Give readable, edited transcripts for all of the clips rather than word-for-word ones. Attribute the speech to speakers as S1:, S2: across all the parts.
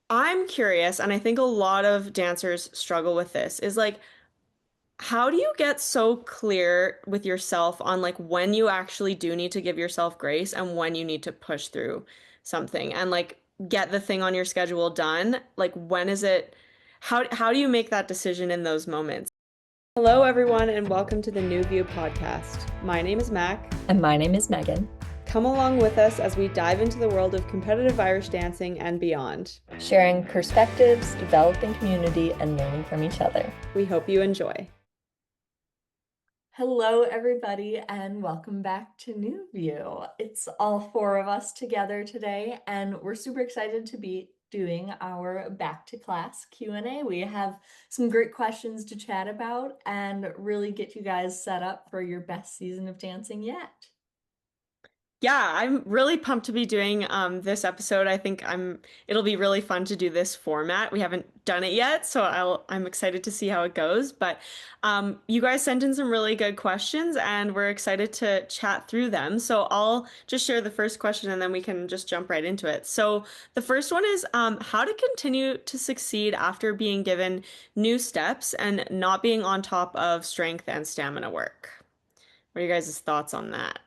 S1: I'm curious, and I think a lot of dancers struggle with this, is like, how do you get so clear with yourself on like when you actually do need to give yourself grace and when you need to push through something and like get the thing on your schedule done? Like when is it, how do you make that decision in those moments? Hello, everyone, and welcome to the New View podcast. My name is Mac.
S2: And my name is Megan,
S1: Come along with us as we dive into the world of competitive Irish dancing and beyond.
S2: sharing perspectives, developing community, and learning from each other.
S1: We hope you enjoy.
S2: Hello, everybody, and welcome back to New View. It's all four of us together today, and we're super excited to be doing our back to class Q&A. We have some great questions to chat about and really get you guys set up for your best season of dancing yet.
S1: Yeah, I'm really pumped to be doing this episode. I think it'll be really fun to do this format. We haven't done it yet, so I'm excited to see how it goes. But you guys sent in some really good questions and we're excited to chat through them. So I'll just share the first question and then we can just jump right into it. So the first one is how to continue to succeed after being given new steps and not being on top of strength and stamina work. What are you guys' thoughts on that?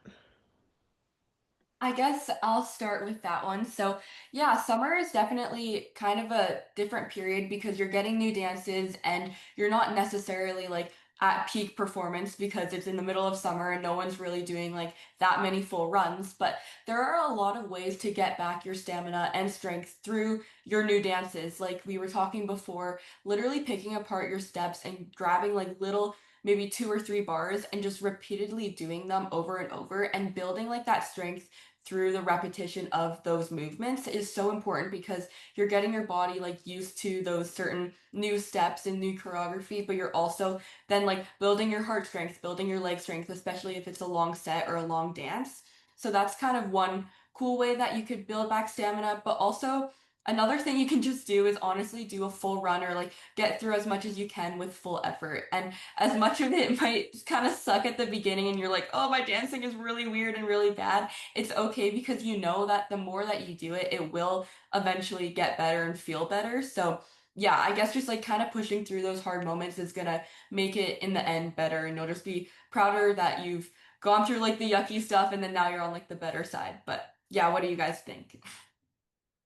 S3: I guess I'll start with that one. So, yeah, summer is definitely kind of a different period because you're getting new dances and you're not necessarily like at peak performance because it's in the middle of summer and no one's really doing like that many full runs. But there are a lot of ways to get back your stamina and strength through your new dances. Like we were talking before, literally picking apart your steps and grabbing like little maybe two or three bars and just repeatedly doing them over and over and building like that strength through the repetition of those movements is so important because you're getting your body like used to those certain new steps and new choreography, but you're also then like building your heart strength, building your leg strength, especially if it's a long set or a long dance. So that's kind of one cool way that you could build back stamina, but also another thing you can just do is honestly do a full run or like get through as much as you can with full effort. And as much of it might kind of suck at the beginning and you're like, oh, my dancing is really weird and really bad, it's okay because you know that the more that you do it, it will eventually get better and feel better. So, yeah, I guess just like kind of pushing through those hard moments is gonna make it in the end better, and you'll just be prouder that you've gone through like the yucky stuff and then now you're on like the better side. But yeah, what do you guys think?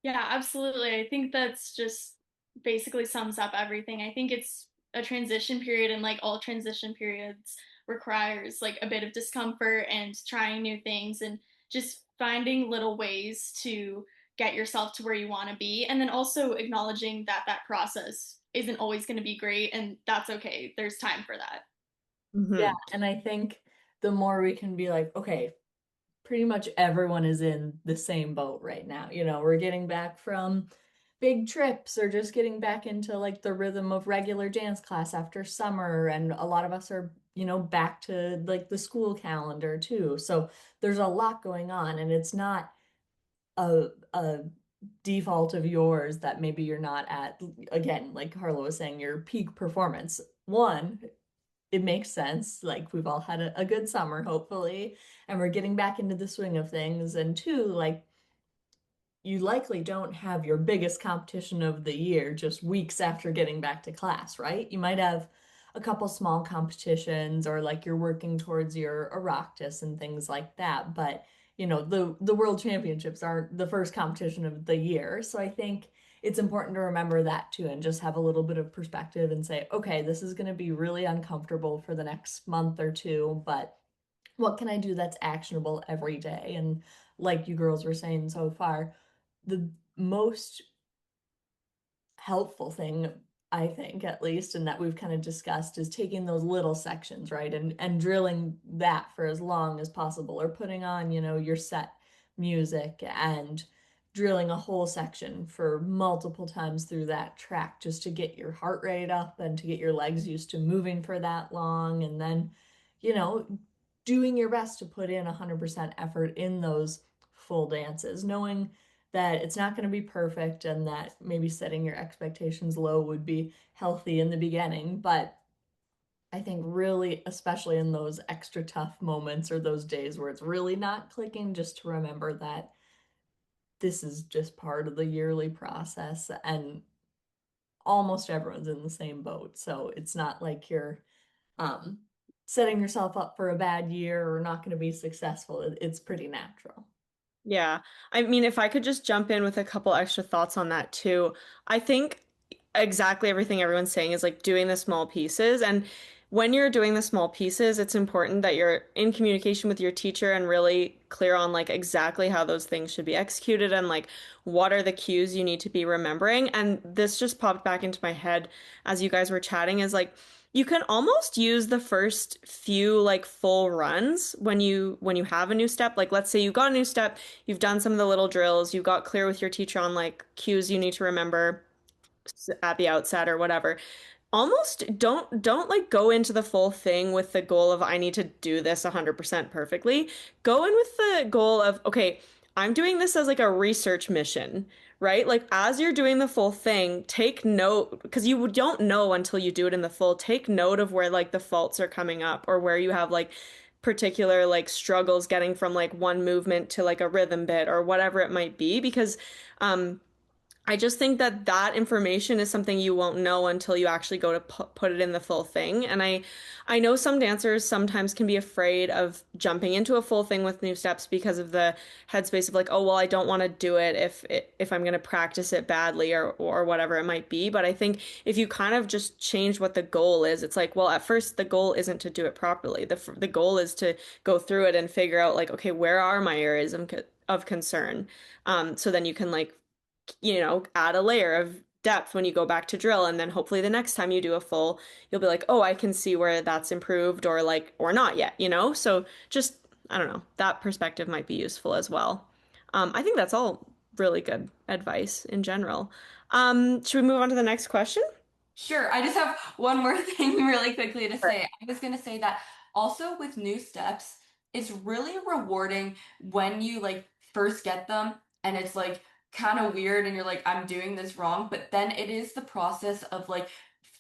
S4: Yeah, absolutely. I think that's just basically sums up everything. I think it's a transition period, and like all transition periods requires like a bit of discomfort and trying new things and just finding little ways to get yourself to where you want to be. And then also acknowledging that that process isn't always going to be great, and that's okay. There's time for that.
S2: Yeah,
S1: Hmm.
S2: and I think the more we can be like, okay, pretty much everyone is in the same boat right now. We're getting back from big trips or just getting back into like the rhythm of regular dance class after summer. And a lot of us are, back to like the school calendar too. So there's a lot going on, and it's not a default of yours that maybe you're not at, again, like Carla was saying, your peak performance. One, it makes sense. Like we've all had a good summer, hopefully, and we're getting back into the swing of things. And two, like you likely don't have your biggest competition of the year just weeks after getting back to class, right? You might have a couple small competitions or like you're working towards your Oireachtas and things like that. But the World Championships aren't the first competition of the year. So I think it's important to remember that too and just have a little bit of perspective and say, okay, this is going to be really uncomfortable for the next month or two, but what can I do that's actionable every day? And like you girls were saying so far, the most helpful thing, I think, at least, and that we've kind of discussed is taking those little sections, right? And drilling that for as long as possible, or putting on, your set music and drilling a whole section for multiple times through that track just to get your heart rate up and to get your legs used to moving for that long. And then, you know, doing your best to put in 100% effort in those full dances, knowing that it's not going to be perfect and that maybe setting your expectations low would be healthy in the beginning. But I think really, especially in those extra tough moments or those days where it's really not clicking, just to remember that this is just part of the yearly process, and almost everyone's in the same boat. So it's not like you're um, setting yourself up for a bad year or not going to be successful. It's pretty natural.
S1: Yeah. I mean, if I could just jump in with a couple extra thoughts on that too. I think exactly everything everyone's saying is like doing the small pieces. And when you're doing the small pieces, it's important that you're in communication with your teacher and really clear on like exactly how those things should be executed and like what are the cues you need to be remembering. And this just popped back into my head as you guys were chatting is like you can almost use the first few like full runs when you have a new step. Like let's say you got a new step, you've done some of the little drills, you got clear with your teacher on like cues you need to remember at the outset or whatever. Almost don't like go into the full thing with the goal of I need to do this 100% perfectly. Go in with the goal of okay, I'm doing this as like a research mission, right? Like as you're doing the full thing, take note because you don't know until you do it in the full. Take note of where like the faults are coming up or where you have like particular like struggles getting from like one movement to like a rhythm bit or whatever it might be because I just think that that information is something you won't know until you actually go to put it in the full thing. And I know some dancers sometimes can be afraid of jumping into a full thing with new steps because of the headspace of like, oh, well, I don't want to do it if I'm going to practice it badly or whatever it might be. But I think if you kind of just change what the goal is, it's like, well, at first the goal isn't to do it properly. The goal is to go through it and figure out like, okay, where are my areas of concern? So then you can like add a layer of depth when you go back to drill. And then hopefully the next time you do a full, you'll be like, oh, I can see where that's improved or like, or not yet. So just, I don't know, that perspective might be useful as well. I think that's all really good advice in general. Should we move on to the next question?
S3: Sure. I just have one more thing really quickly to
S1: Sure.
S3: say. I was going to say that also with new steps, it's really rewarding when you like first get them and it's like kind of weird and you're like, I'm doing this wrong. But then it is the process of like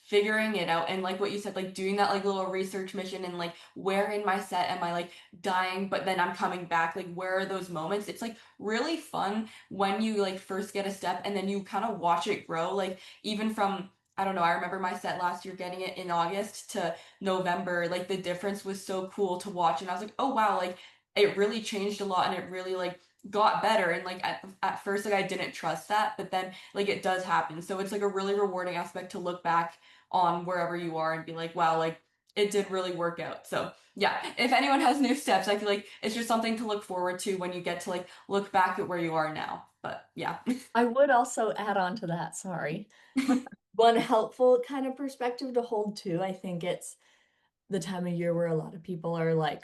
S3: figuring it out and like what you said, like doing that like little research mission and like where in my set am I like dying, but then I'm coming back. Like where are those moments? It's like really fun when you like first get a step and then you kind of watch it grow. Like even from I don't know. I remember my set last year getting it in August to November. Like the difference was so cool to watch. And I was like, oh wow, like it really changed a lot and it really like got better. And like at first, like I didn't trust that, but then like it does happen. So it's like a really rewarding aspect to look back on wherever you are and be like, wow, like it did really work out. So yeah, if anyone has new steps, I feel like it's just something to look forward to when you get to like look back at where you are now. But yeah.
S2: I would also add on to that, sorry. One helpful kind of perspective to hold too. I think it's the time of year where a lot of people are like,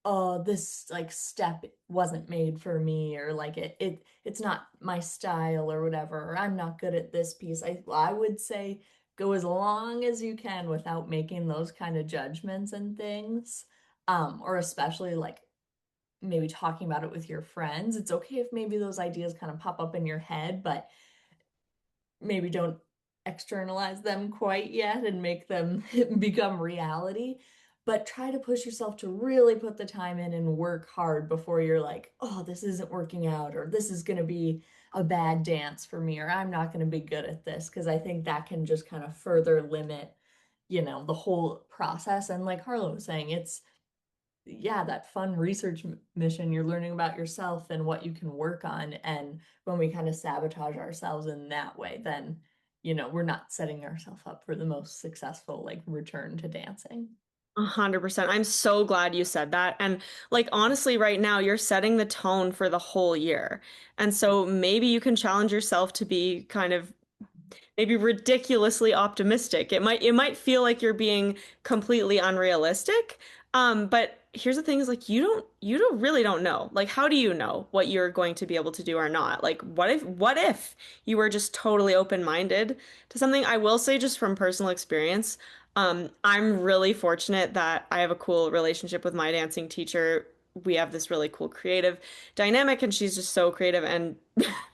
S2: oh, this like step wasn't made for me, or like it's not my style or whatever, or I'm not good at this piece. I would say go as long as you can without making those kind of judgments and things. Or especially like maybe talking about it with your friends. It's okay if maybe those ideas kind of pop up in your head, but maybe don't externalize them quite yet and make them become reality. But try to push yourself to really put the time in and work hard before you're like, oh, this isn't working out, or this is going to be a bad dance for me, or I'm not going to be good at this. Because I think that can just kind of further limit, the whole process. And like Harlan was saying, it's, yeah, that fun research mission. You're learning about yourself and what you can work on. And when we kind of sabotage ourselves in that way, then, we're not setting ourselves up for the most successful like return to dancing.
S1: 100%. I'm so glad you said that. And like honestly, right now you're setting the tone for the whole year. And so maybe you can challenge yourself to be kind of maybe ridiculously optimistic. It might feel like you're being completely unrealistic. But here's the thing is like you don't really don't know. Like how do you know what you're going to be able to do or not? Like what if you were just totally open-minded to something? I will say just from personal experience, I'm really fortunate that I have a cool relationship with my dancing teacher. We have this really cool creative dynamic, and she's just so creative. And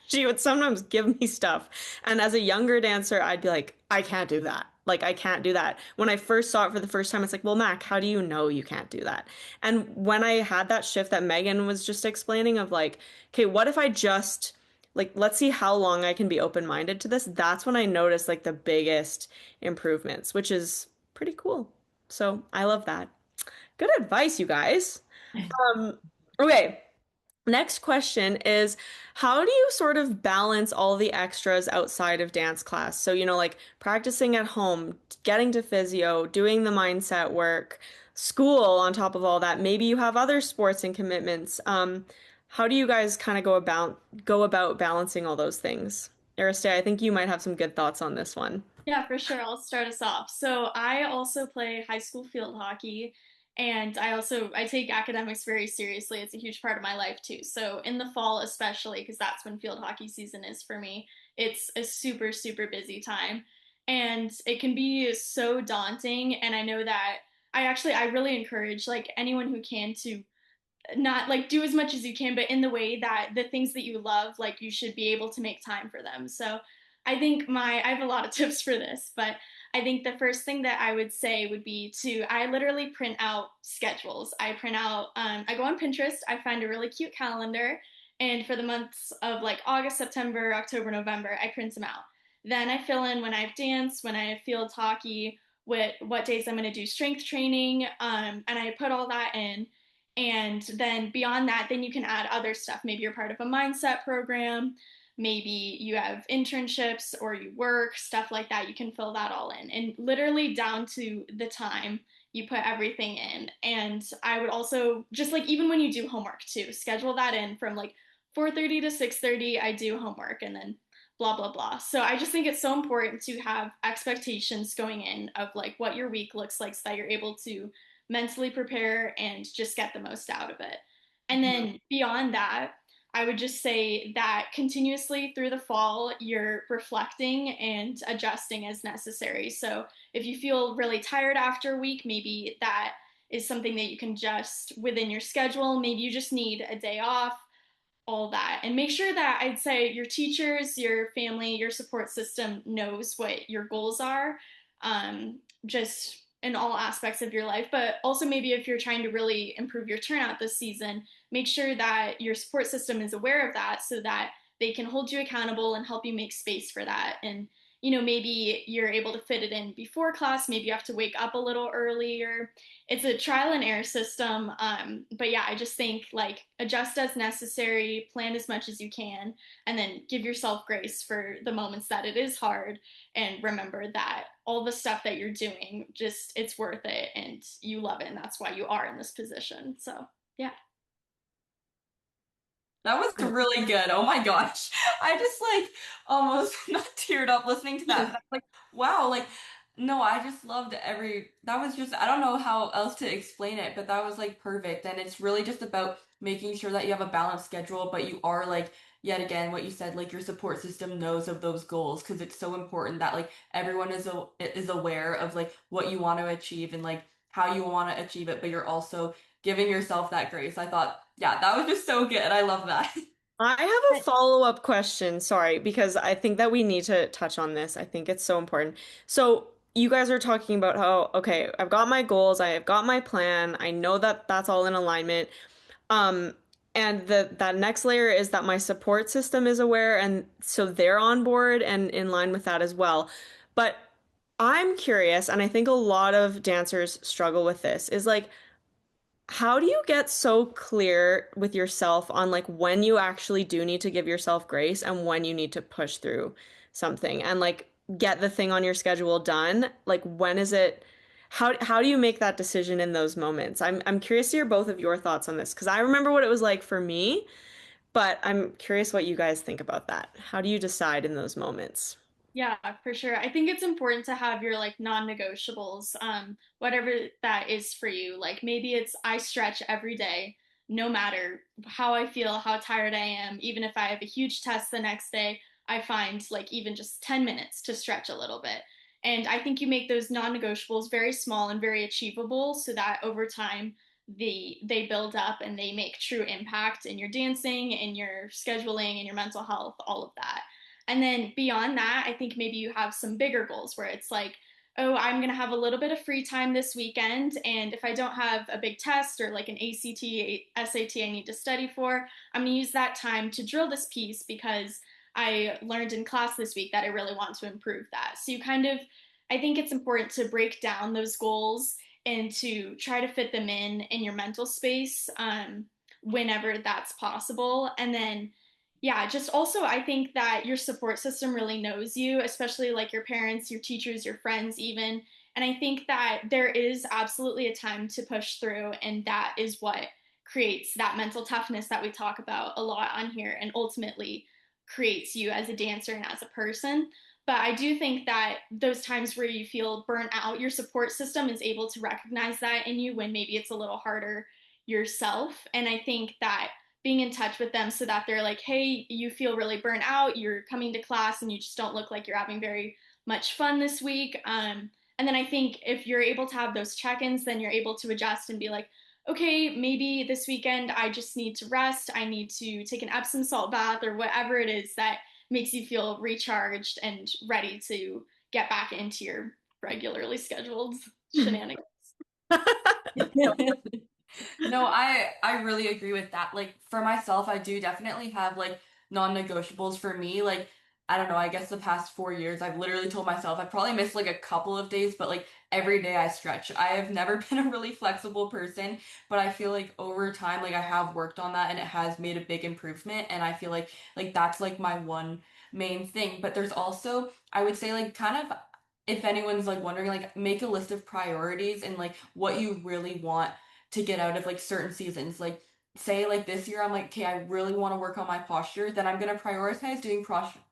S1: she would sometimes give me stuff. And as a younger dancer, I'd be like, I can't do that. Like, I can't do that. When I first saw it for the first time, it's like, well, Mac, how do you know you can't do that? And when I had that shift that Megan was just explaining of like, okay, what if I just like let's see how long I can be open-minded to this. That's when I notice like the biggest improvements, which is pretty cool. So I love that. Good advice, you guys. Um, okay. Next question is, how do you sort of balance all the extras outside of dance class? So, like practicing at home, getting to physio, doing the mindset work, school on top of all that. Maybe you have other sports and commitments. How do you guys kind of go about balancing all those things? Ariste, I think you might have some good thoughts on this one.
S4: Yeah, for sure. I'll start us off. So I also play high school field hockey, and I take academics very seriously. It's a huge part of my life too. So in the fall especially, because that's when field hockey season is for me, it's a super super busy time. And it can be so daunting, and I know that I really encourage like anyone who can to not like do as much as you can, but in the way that the things that you love, like you should be able to make time for them. So I have a lot of tips for this, but I think the first thing that I would say would be I literally print out schedules. I go on Pinterest, I find a really cute calendar, and for the months of like August, September, October, November, I print them out. Then I fill in when I have dance, when I have field hockey, what days I'm going to do strength training, and I put all that in. And then beyond that, then you can add other stuff. Maybe you're part of a mindset program, maybe you have internships or you work, stuff like that. You can fill that all in and literally down to the time you put everything in. And I would also just like even when you do homework too, schedule that in from like 4:30 to 6:30 I do homework and then blah blah blah. So I just think it's so important to have expectations going in of like what your week looks like so that you're able to mentally prepare and just get the most out of it. And
S2: Mhm.
S4: then beyond that, I would just say that continuously through the fall, you're reflecting and adjusting as necessary. So if you feel really tired after a week, maybe that is something that you can adjust within your schedule. Maybe you just need a day off, all that. And make sure that I'd say your teachers, your family, your support system knows what your goals are, just in all aspects of your life. But also, maybe if you're trying to really improve your turnout this season, make sure that your support system is aware of that so that they can hold you accountable and help you make space for that. And maybe you're able to fit it in before class, maybe you have to wake up a little earlier. It's a trial and error system. But yeah, I just think like adjust as necessary, plan as much as you can, and then give yourself grace for the moments that it is hard. And remember that all the stuff that you're doing, just it's worth it and you love it. And that's why you are in this position. So yeah.
S3: That was really good. Oh my gosh. I just like almost not teared up listening to that. That's like, wow, like no, I just loved that was just I don't know how else to explain it, but that was like perfect. And it's really just about making sure that you have a balanced schedule, but you are like yet again what you said, like your support system knows of those goals because it's so important that like everyone is aware of like what you want to achieve and like how you want to achieve it, but you're also giving yourself that grace. I thought, yeah, that was just so good. I love that.
S1: I have a follow-up question, sorry, because I think that we need to touch on this. I think it's so important. So, you guys are talking about how, okay, I've got my goals, I have got my plan, I know that that's all in alignment. Um, and that next layer is that my support system is aware, and so they're on board and in line with that as well. But I'm curious, and I think a lot of dancers struggle with this, is like, how do you get so clear with yourself on like when you actually do need to give yourself grace and when you need to push through something and like get the thing on your schedule done? Like when is it how do you make that decision in those moments? I'm curious to hear both of your thoughts on this because I remember what it was like for me, but I'm curious what you guys think about that. How do you decide in those moments?
S4: Yeah, for sure. I think it's important to have your like non-negotiables, whatever that is for you. Like maybe it's I stretch every day, no matter how I feel, how tired I am, even if I have a huge test the next day, I find like even just 10 minutes to stretch a little bit. And I think you make those non-negotiables very small and very achievable so that over time they build up and they make true impact in your dancing, in your scheduling, in your mental health, all of that. And then beyond that, I think maybe you have some bigger goals where it's like, oh, I'm going to have a little bit of free time this weekend. And if I don't have a big test or like an ACT, SAT I need to study for, I'm going to use that time to drill this piece because I learned in class this week that I really want to improve that. So you kind of, I think it's important to break down those goals and to try to fit them in your mental space whenever that's possible. And then yeah, just also, I think that your support system really knows you, especially like your parents, your teachers, your friends, even. And I think that there is absolutely a time to push through, and that is what creates that mental toughness that we talk about a lot on here and ultimately creates you as a dancer and as a person. But I do think that those times where you feel burnt out, your support system is able to recognize that in you when maybe it's a little harder yourself. And I think that being in touch with them so that they're like, hey, you feel really burnt out, you're coming to class and you just don't look like you're having very much fun this week. And then I think if you're able to have those check-ins, then you're able to adjust and be like, okay, maybe this weekend I just need to rest, I need to take an Epsom salt bath or whatever it is that makes you feel recharged and ready to get back into your regularly scheduled shenanigans.
S3: No, I really agree with that. Like for myself, I do definitely have like non-negotiables for me. Like I don't know, I guess the past 4 years I've literally told myself I probably missed like a couple of days, but like every day I stretch. I have never been a really flexible person, but I feel like over time like I have worked on that and it has made a big improvement and I feel like that's like my one main thing. But there's also I would say like kind of if anyone's like wondering like make a list of priorities and like what you really want to get out of like certain seasons. Like say like this year I'm like, okay, I really want to work on my posture, then I'm gonna prioritize doing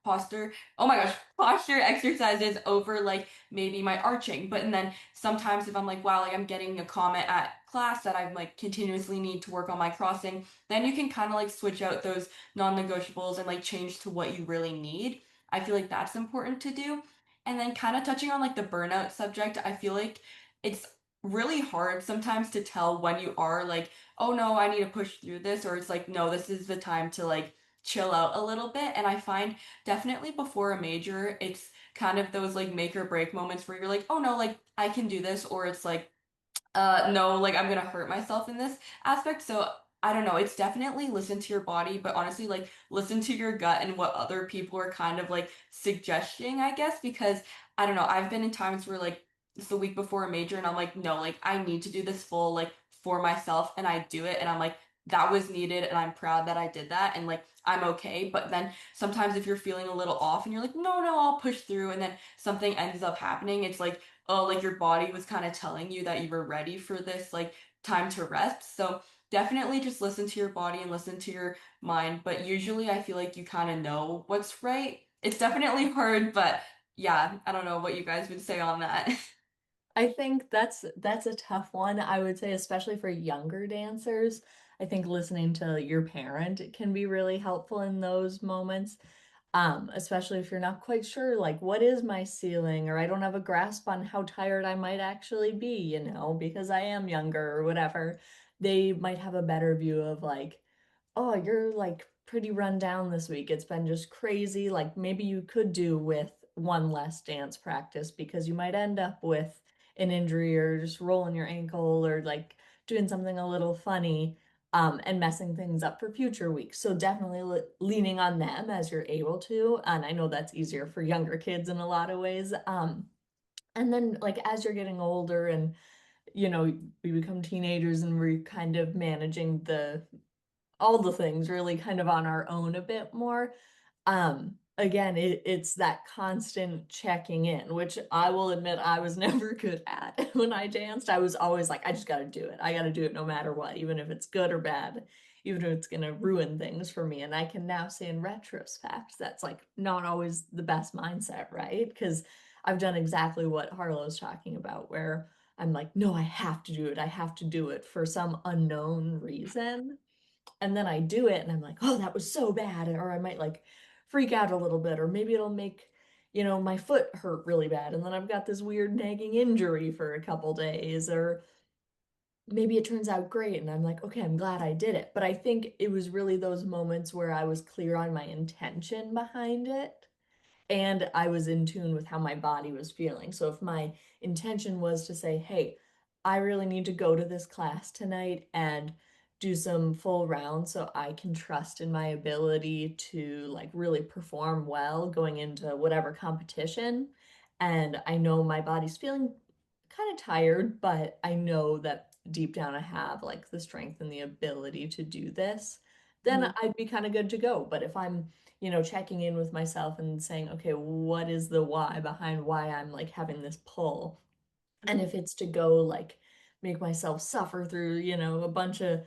S3: posture. Oh my gosh, posture exercises over like maybe my arching. But and then sometimes if I'm like, wow, like I'm getting a comment at class that I'm like continuously need to work on my crossing, then you can kind of like switch out those non-negotiables and like change to what you really need. I feel like that's important to do. And then kind of touching on like the burnout subject, I feel like it's really hard sometimes to tell when you are like, oh no, I need to push through this, or it's like, no, this is the time to like chill out a little bit. And I find definitely before a major, it's kind of those like make or break moments where you're like, oh no, like I can do this, or it's like, no, like I'm gonna hurt myself in this aspect. So I don't know. It's definitely listen to your body, but honestly, like listen to your gut and what other people are kind of like suggesting, I guess, because I don't know. I've been in times where like it's the week before a major and I'm like, no, like I need to do this full like for myself and I do it and I'm like, that was needed and I'm proud that I did that and like I'm okay. But then sometimes if you're feeling a little off and you're like, no, no, I'll push through and then something ends up happening, it's like oh, like your body was kind of telling you that you were ready for this like time to rest. So definitely just listen to your body and listen to your mind. But usually I feel like you kind of know what's right. It's definitely hard, but yeah, I don't know what you guys would say on that.
S2: I think that's a tough one. I would say, especially for younger dancers, I think listening to your parent can be really helpful in those moments. Especially if you're not quite sure, like, what is my ceiling, or I don't have a grasp on how tired I might actually be, because I am younger or whatever. They might have a better view of like, oh, you're like pretty run down this week. It's been just crazy. Like maybe you could do with one less dance practice because you might end up with an injury or just rolling your ankle or like doing something a little funny and messing things up for future weeks. So definitely leaning on them as you're able to. And I know that's easier for younger kids in a lot of ways. And then like as you're getting older and we become teenagers and we're kind of managing the all the things really kind of on our own a bit more. Again, it's that constant checking in, which I will admit I was never good at when I danced. I was always like, I just got to do it. I got to do it no matter what, even if it's good or bad, even if it's going to ruin things for me. And I can now say in retrospect, that's like not always the best mindset, right? Because I've done exactly what Harlow's talking about, where I'm like, no, I have to do it. I have to do it for some unknown reason. And then I do it and I'm like, oh, that was so bad. Or I might like freak out a little bit, or maybe it'll make, my foot hurt really bad. And then I've got this weird nagging injury for a couple days, or maybe it turns out great. And I'm like, okay, I'm glad I did it. But I think it was really those moments where I was clear on my intention behind it. and I was in tune with how my body was feeling. So if my intention was to say, hey, I really need to go to this class tonight and do some full rounds so I can trust in my ability to like really perform well going into whatever competition. And I know my body's feeling kind of tired, but I know that deep down I have like the strength and the ability to do this, then
S1: Mhm.
S2: I'd be kind of good to go. But if I'm, checking in with myself and saying, okay, what is the why behind why I'm like having this pull? And if it's to go like make myself suffer through, a bunch of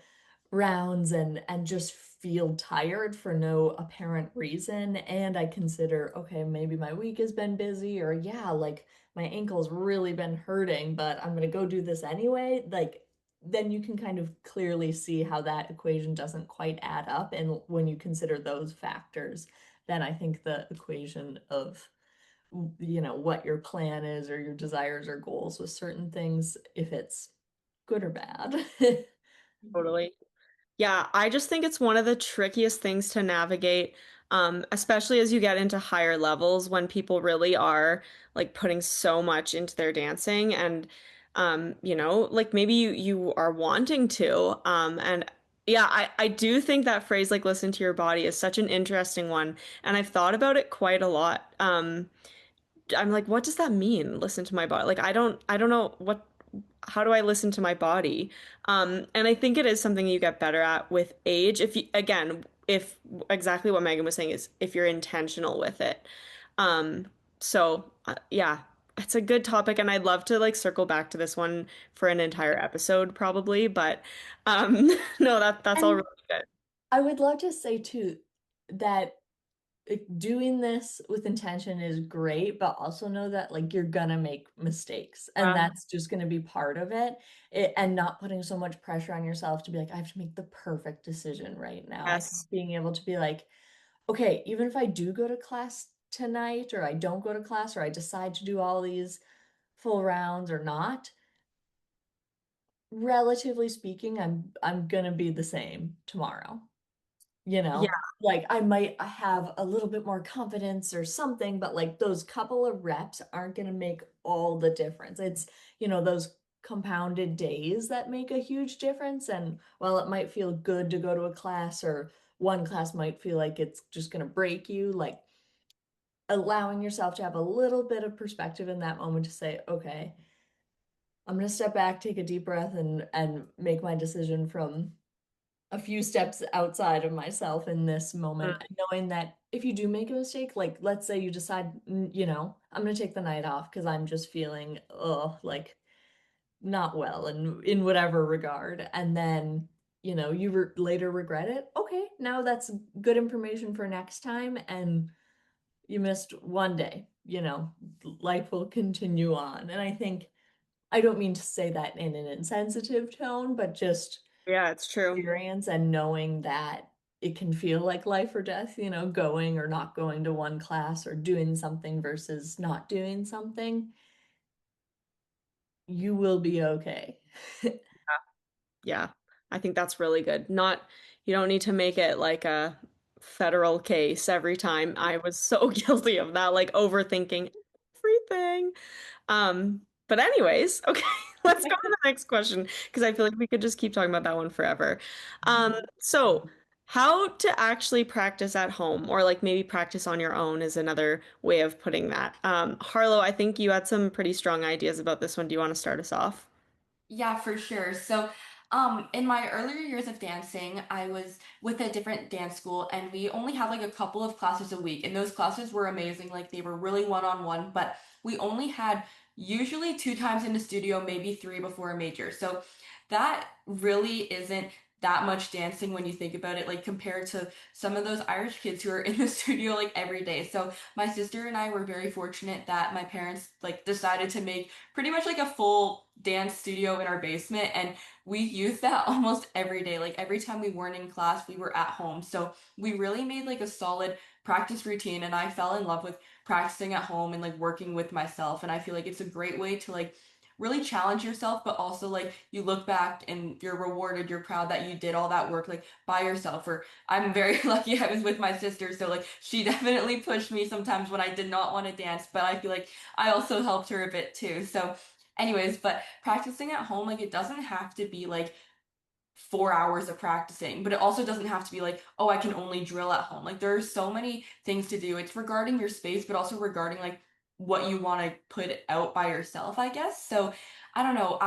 S2: rounds and just feel tired for no apparent reason, and I consider, okay, maybe my week has been busy, or yeah, like my ankle's really been hurting, but I'm gonna go do this anyway, like then you can kind of clearly see how that equation doesn't quite add up. And when you consider those factors, then I think the equation of what your plan is or your desires or goals with certain things, if it's good or bad.
S1: Totally. Yeah, I just think it's one of the trickiest things to navigate, especially as you get into higher levels when people really are like putting so much into their dancing and like maybe you are wanting to. And yeah, I do think that phrase like listen to your body is such an interesting one, and I've thought about it quite a lot. I'm like, what does that mean? Listen to my body. Like I don't know how do I listen to my body? And I think it is something you get better at with age. If you, again, if exactly what Megan was saying is if you're intentional with it. Um, yeah, it's a good topic, and I'd love to like circle back to this one for an entire episode probably, but no, that's all
S2: And
S1: really good.
S2: I would love to say too that doing this with intention is great, but also know that like you're gonna make mistakes and that's just gonna be part of it, and not putting so much pressure on yourself to be like, I have to make the perfect decision right now. I think
S1: Yes.
S2: being able to be like, okay, even if I do go to class tonight, or I don't go to class, or I decide to do all these full rounds or not, relatively speaking, I'm gonna be the same tomorrow. you
S1: Yeah.
S2: know like I might have a little bit more confidence or something, but like those couple of reps aren't going to make all the difference. It's those compounded days that make a huge difference. And while it might feel good to go to a class, or one class might feel like it's just going to break you, like allowing yourself to have a little bit of perspective in that moment to say, okay, I'm going to step back, take a deep breath, and make my decision from a few steps outside of myself in this moment,
S1: Mm.
S2: and knowing that if you do make a mistake, like let's say you decide, I'm going to take the night off because I'm just feeling, like not well and in whatever regard, and then you later regret it. Okay, now that's good information for next time, and you missed one day. Life will continue on. And I think, I don't mean to say that in an insensitive tone, but just
S1: Yeah, it's true.
S2: experience and knowing that it can feel like life or death, going or not going to one class, or doing something versus not doing something, you will be okay.
S1: Yeah, I think that's really good. Not, you don't need to make it like a federal case every time. I was so guilty of that, like overthinking everything. But anyways, okay, let's go to the next question because I feel like we could just keep talking about that one forever. So how to actually practice at home or like maybe practice on your own is another way of putting that. Harlow, I think you had some pretty strong ideas about this one. Do you want to start us off?
S3: Yeah, for sure. So, in my earlier years of dancing, I was with a different dance school, and we only had like a couple of classes a week, and those classes were amazing. Like they were really one-on-one, but we only had usually two times in the studio, maybe three before a major. So that really isn't that much dancing when you think about it, like compared to some of those Irish kids who are in the studio like every day. So my sister and I were very fortunate that my parents like decided to make pretty much like a full dance studio in our basement, and we used that almost every day. Like every time we weren't in class, we were at home. So we really made like a solid practice routine, and I fell in love with practicing at home and like working with myself, and I feel like it's a great way to like really challenge yourself, but also like you look back and you're rewarded, you're proud that you did all that work like by yourself. Or I'm very lucky I was with my sister, so like she definitely pushed me sometimes when I did not want to dance, but I feel like I also helped her a bit too. So anyways, but practicing at home, like it doesn't have to be like 4 hours of practicing, but it also doesn't have to be like, oh, I can only drill at home. Like there are so many things to do. It's regarding your space, but also regarding like what you want to put out by yourself, I guess. So I don't know.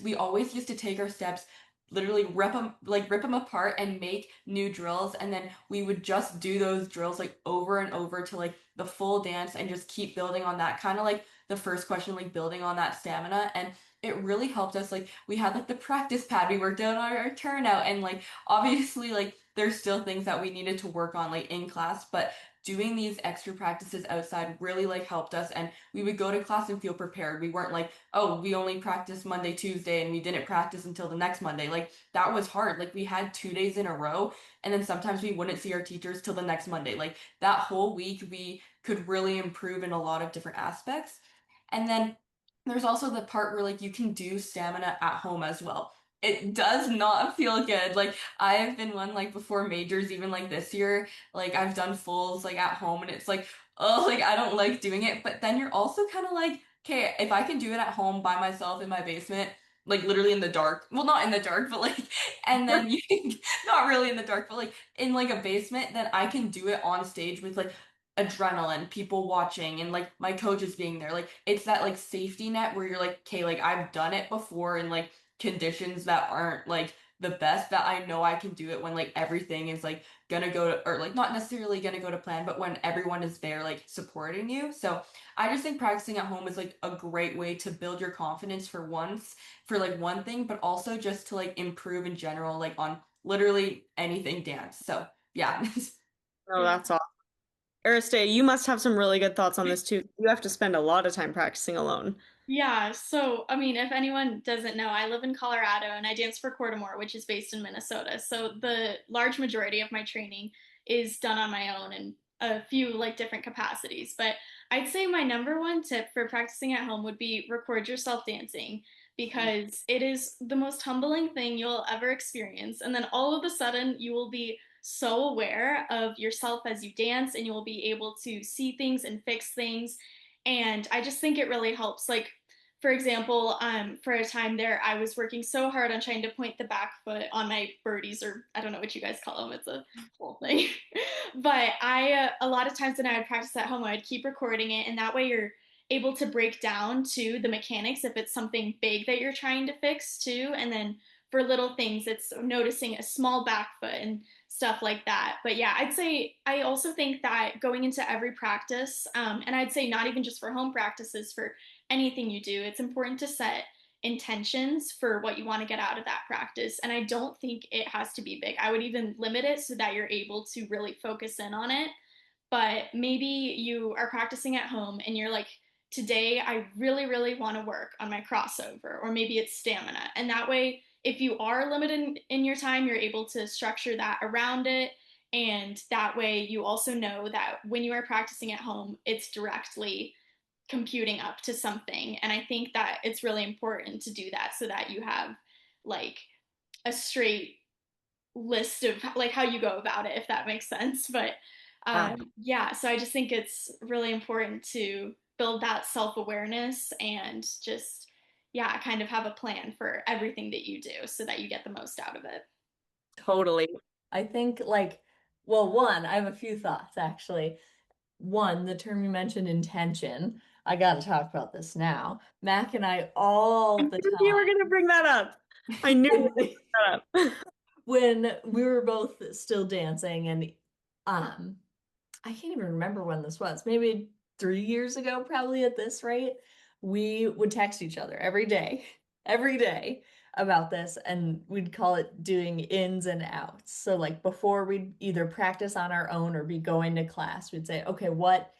S3: We always used to take our steps, literally rip them apart and make new drills. And then we would just do those drills like over and over to like the full dance and just keep building on that. Kind of like the first question, like building on that stamina. And it really helped us. Like we had like the practice pad, we worked out our turnout, and like obviously like there's still things that we needed to work on like in class, but doing these extra practices outside really like helped us, and we would go to class and feel prepared. We weren't like, oh, we only practiced Monday, Tuesday, and we didn't practice until the next Monday. Like that was hard. Like we had 2 days in a row, and then sometimes we wouldn't see our teachers till the next Monday. Like that whole week we could really improve in a lot of different aspects. And then there's also the part where like you can do stamina at home as well. It does not feel good. Like I've been one like before majors, even like this year, like I've done fulls like at home, and it's like, oh, like I don't like doing it. But then you're also kind of like, okay, if I can do it at home by myself in my basement, like literally in the dark. Well, not in the dark, but like, and then you not really in the dark, but like in like a basement, then I can do it on stage with like adrenaline, people watching, and like my coaches being there. Like it's that like safety net where you're like, okay, like I've done it before in like conditions that aren't like the best, that I know I can do it when like everything is like gonna go to, or like not necessarily gonna go to plan, but when everyone is there like supporting you. So I just think practicing at home is like a great way to build your confidence for once, for like one thing, but also just to like improve in general, like on literally anything dance. So yeah.
S1: Oh,
S4: Yeah.
S1: that's awesome. Ariste, you must have some really good thoughts on this too. You have to spend a lot of time practicing alone.
S4: Yeah, so I mean, if anyone doesn't know, I live in Colorado and I dance for Quartermore, which is based in Minnesota. So the large majority of my training is done on my own in a few like different capacities. But I'd say my number one tip for practicing at home would be record yourself dancing because it is the most humbling thing you'll ever experience. And then all of a sudden, you will be so aware of yourself as you dance and you will be able to see things and fix things. And I just think it really helps. Like, for example, for a time there, I was working so hard on trying to point the back foot on my birdies, or I don't know what you guys call them. It's a whole thing. But a lot of times when I would practice at home, I would keep recording it, and that way you're able to break down to the mechanics if it's something big that you're trying to fix too. And then for little things, it's noticing a small back foot and stuff like that. But yeah, I'd say I also think that going into every practice, and I'd say not even just for home practices, for anything you do, it's important to set intentions for what you want to get out of that practice. And I don't think it has to be big. I would even limit it so that you're able to really focus in on it. But maybe you are practicing at home and you're like, today I really, really want to work on my crossover, or maybe it's stamina. And that way, if you are limited in your time, you're able to structure that around it. And that way, you also know that when you are practicing at home, it's directly computing up to something. And I think that it's really important to do that so that you have like a straight list of like how you go about it, if that makes sense. But
S1: Yeah.
S4: yeah, so I just think it's really important to build that self-awareness and just, yeah, kind of have a plan for everything that you do so that you get the most out of it.
S1: Totally.
S2: I think like, well, one, I have a few thoughts actually. One, the term you mentioned, intention. I got to talk about this now. Mac and I all
S1: I
S2: the
S1: knew you were
S2: time.
S1: going to bring that up. I knew you were going to bring that up.
S2: When we were both still dancing, and um I can't even remember when this was, maybe 3 years ago, probably at this rate, we would text each other every day about this, and we'd call it doing ins and outs. So like before we'd either practice on our own or be going to class, we'd say, okay, what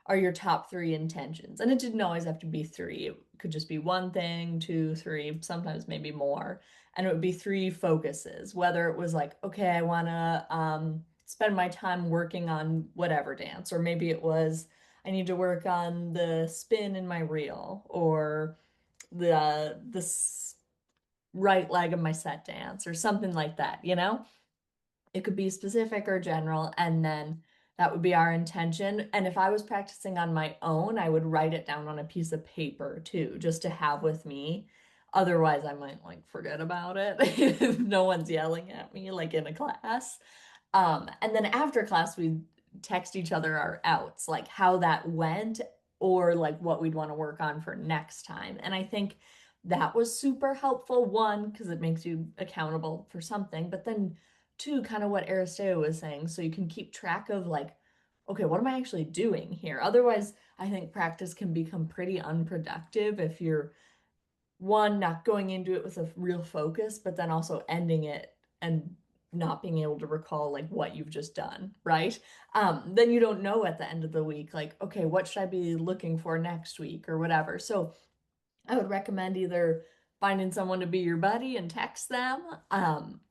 S2: are your top three intentions? And it didn't always have to be three. It could just be one thing, two, three, sometimes maybe more. And it would be three focuses, whether it was like, okay, I want to spend my time working on whatever dance, or maybe it was, I need to work on the spin in my reel, or the right leg of my set dance or something like that, you know? It could be specific or general, and then that would be our intention. And if I was practicing on my own, I would write it down on a piece of paper too, just to have with me. Otherwise, I might like forget about it if no one's yelling at me like in a class. And then after class, we text each other our outs, like how that went or like what we'd want to work on for next time. And I think that was super helpful. One, because it makes you accountable for something, but then two, kind of what Aristea was saying, so you can keep track of like, okay, what am I actually doing here? Otherwise, I think practice can become pretty unproductive if you're one, not going into it with a real focus, but then also ending it and not being able to recall like what you've just done, right? Then you don't know at the end of the week, like, okay, what should I be looking for next week or whatever. So I would recommend either finding someone to be your buddy and text them,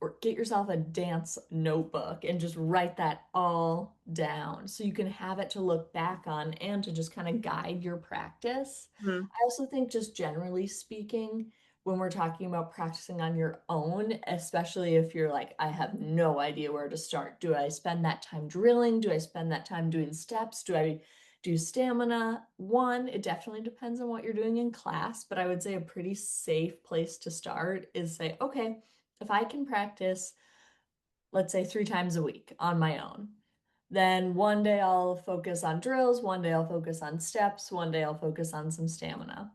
S2: or get yourself a dance notebook and just write that all down so you can have it to look back on and to just kind of guide your practice.
S1: Mhm.
S2: I also think, just generally speaking, when we're talking about practicing on your own, especially if you're like, I have no idea where to start. Do I spend that time drilling? Do I spend that time doing steps? Do I do stamina? One, it definitely depends on what you're doing in class, but I would say a pretty safe place to start is say, okay, if I can practice, let's say 3 times a week on my own, then one day I'll focus on drills, one day I'll focus on steps, one day I'll focus on some stamina.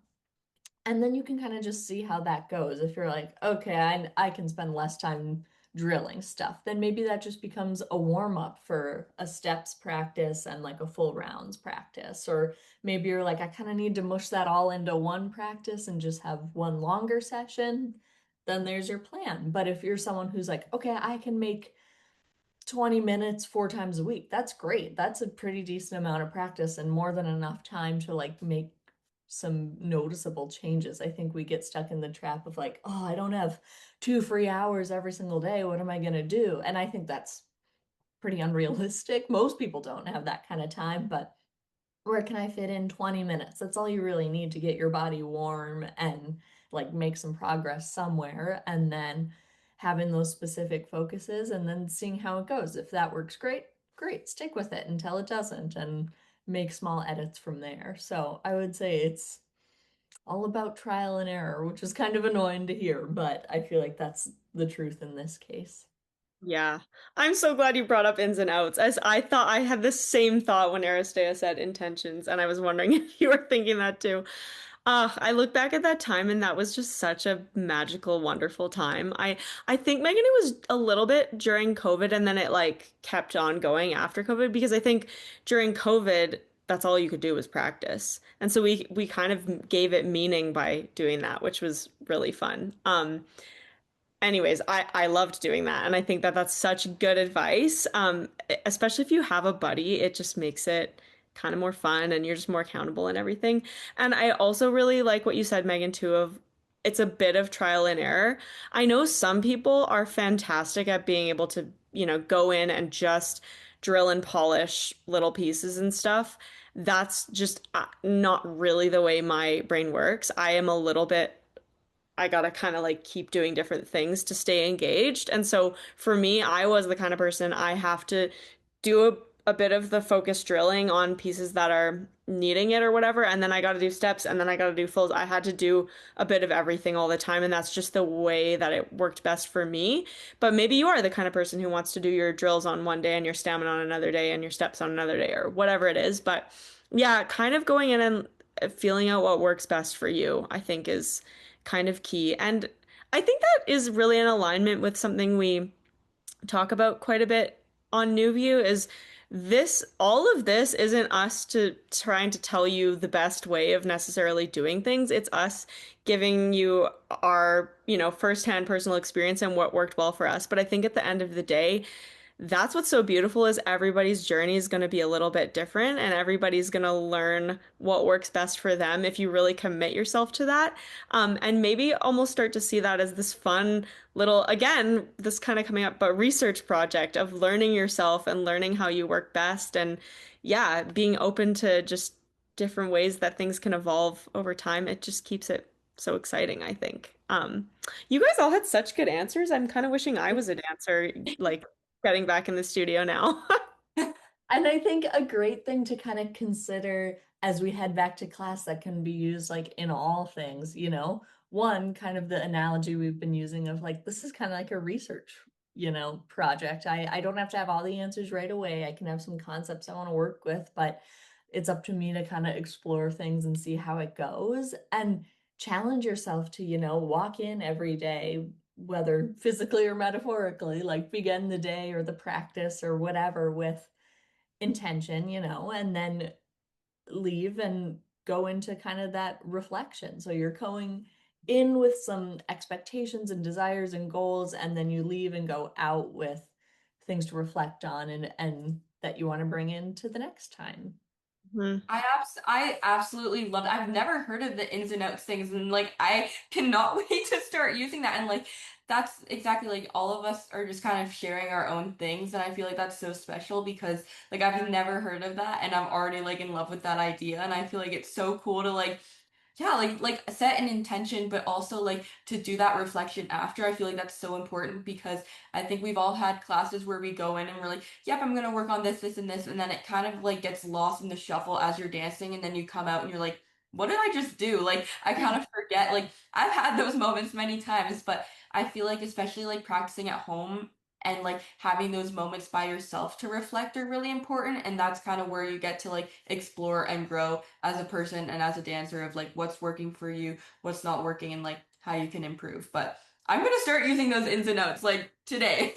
S2: And then you can kind of just see how that goes. If you're like, okay, I can spend less time drilling stuff, then maybe that just becomes a warm up for a steps practice and like a full rounds practice. Or maybe you're like, I kind of need to mush that all into one practice and just have one longer session. Then there's your plan. But if you're someone who's like, okay, I can make 20 minutes 4 times a week, that's great. That's a pretty decent amount of practice and more than enough time to like make some noticeable changes. I think we get stuck in the trap of like, oh, I don't have 2 free hours every single day. What am I going to do? And I think that's pretty unrealistic. Most people don't have that kind of time, but where can I fit in 20 minutes? That's all you really need to get your body warm and like make some progress somewhere. And then having those specific focuses and then seeing how it goes. If that works, great, great. Stick with it until it doesn't and make small edits from there. So I would say it's all about trial and error, which is kind of annoying to hear, but I feel like that's the truth in this case.
S1: Yeah. I'm so glad you brought up ins and outs, as I thought I had the same thought when Aristea said intentions, and I was wondering if you were thinking that too. I look back at that time and that was just such a magical, wonderful time. I think Megan, it was a little bit during COVID and then it like kept on going after COVID because I think during COVID, that's all you could do was practice. And so we kind of gave it meaning by doing that, which was really fun. Anyways, I loved doing that, and I think that that's such good advice. Especially if you have a buddy, it just makes it kind of more fun, and you're just more accountable and everything. And I also really like what you said, Megan, too, of it's a bit of trial and error. I know some people are fantastic at being able to, go in and just drill and polish little pieces and stuff. That's just not really the way my brain works. I am a little bit I gotta kind of like keep doing different things to stay engaged. And so for me, I was the kind of person I have to do a bit of the focus drilling on pieces that are needing it or whatever. And then I gotta do steps and then I gotta do fills. I had to do a bit of everything all the time. And that's just the way that it worked best for me. But maybe you are the kind of person who wants to do your drills on one day and your stamina on another day and your steps on another day or whatever it is. But yeah, kind of going in and feeling out what works best for you, I think is kind of key. And I think that is really in alignment with something we talk about quite a bit on New View is all of this isn't us to trying to tell you the best way of necessarily doing things. It's us giving you our, firsthand personal experience and what worked well for us. But I think at the end of the day, that's what's so beautiful is everybody's journey is going to be a little bit different and everybody's going to learn what works best for them if you really commit yourself to that. And maybe almost start to see that as this fun little, again, this kind of coming up, but research project of learning yourself and learning how you work best. And yeah, being open to just different ways that things can evolve over time. It just keeps it so exciting, I think. You guys all had such good answers. I'm kind of wishing I was a dancer, like getting back in the studio now.
S2: And I think a great thing to kind of consider as we head back to class that can be used like in all things, you know, one kind of the analogy we've been using of like, this is kind of like a research, you know, project. I don't have to have all the answers right away. I can have some concepts I want to work with, but it's up to me to kind of explore things and see how it goes and challenge yourself to, you know, walk in every day, whether physically or metaphorically, like begin the day or the practice or whatever with intention, you know, and then leave and go into kind of that reflection. So you're going in with some expectations and desires and goals, and then you leave and go out with things to reflect on and that you want to bring into the next time.
S1: Mhm.
S3: I absolutely love it. I've never heard of the ins and outs things, and like I cannot wait to start using that. And like that's exactly like all of us are just kind of sharing our own things, and I feel like that's so special because like I've never heard of that, and I'm already like in love with that idea, and I feel like it's so cool to like yeah, like set an intention, but also like to do that reflection after. I feel like that's so important because I think we've all had classes where we go in and we're like, yep, I'm gonna work on this, this, and this, and then it kind of like gets lost in the shuffle as you're dancing, and then you come out and you're like, what did I just do? Like I kind of forget. Like I've had those moments many times, but I feel like especially like practicing at home and like having those moments by yourself to reflect are really important, and that's kind of where you get to like explore and grow as a person and as a dancer of like what's working for you, what's not working, and like how you can improve. But I'm gonna start using those ins and outs like today.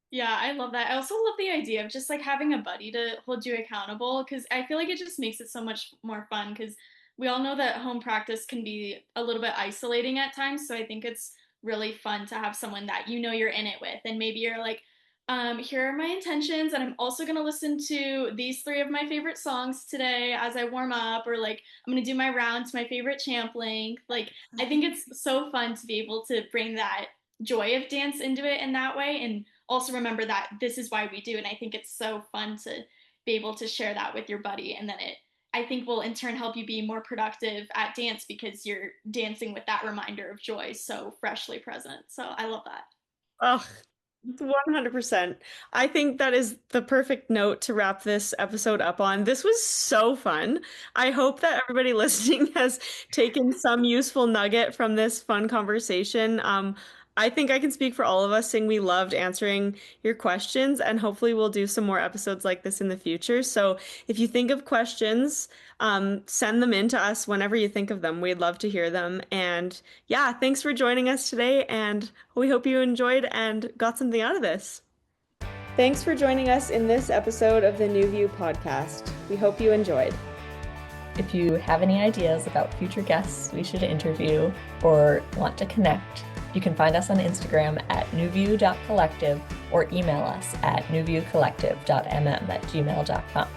S4: Yeah, I love that. I also love the idea of just like having a buddy to hold you accountable because I feel like it just makes it so much more fun because we all know that home practice can be a little bit isolating at times. So I think it's really fun to have someone that you know you're in it with. And maybe you're like, here are my intentions, and I'm also going to listen to these three of my favorite songs today as I warm up, or like I'm going to do my round to my favorite champ length. Like, I think it's so fun to be able to bring that joy of dance into it in that way. And also remember that this is why we do. And I think it's so fun to be able to share that with your buddy. And then it, I think, will in turn help you be more productive at dance because you're dancing with that reminder of joy so freshly present. So I love that.
S1: Oh, 100%. I think that is the perfect note to wrap this episode up on. This was so fun. I hope that everybody listening has taken some useful nugget from this fun conversation. I think I can speak for all of us saying we loved answering your questions, and hopefully we'll do some more episodes like this in the future. So if you think of questions, send them in to us whenever you think of them. We'd love to hear them. And yeah, thanks for joining us today, and we hope you enjoyed and got something out of this. Thanks for joining us in this episode of the New View podcast. We hope you enjoyed.
S2: If you have any ideas about future guests we should interview or want to connect, you can find us on Instagram at newview.collective or email us at newviewcollective.mm@gmail.com.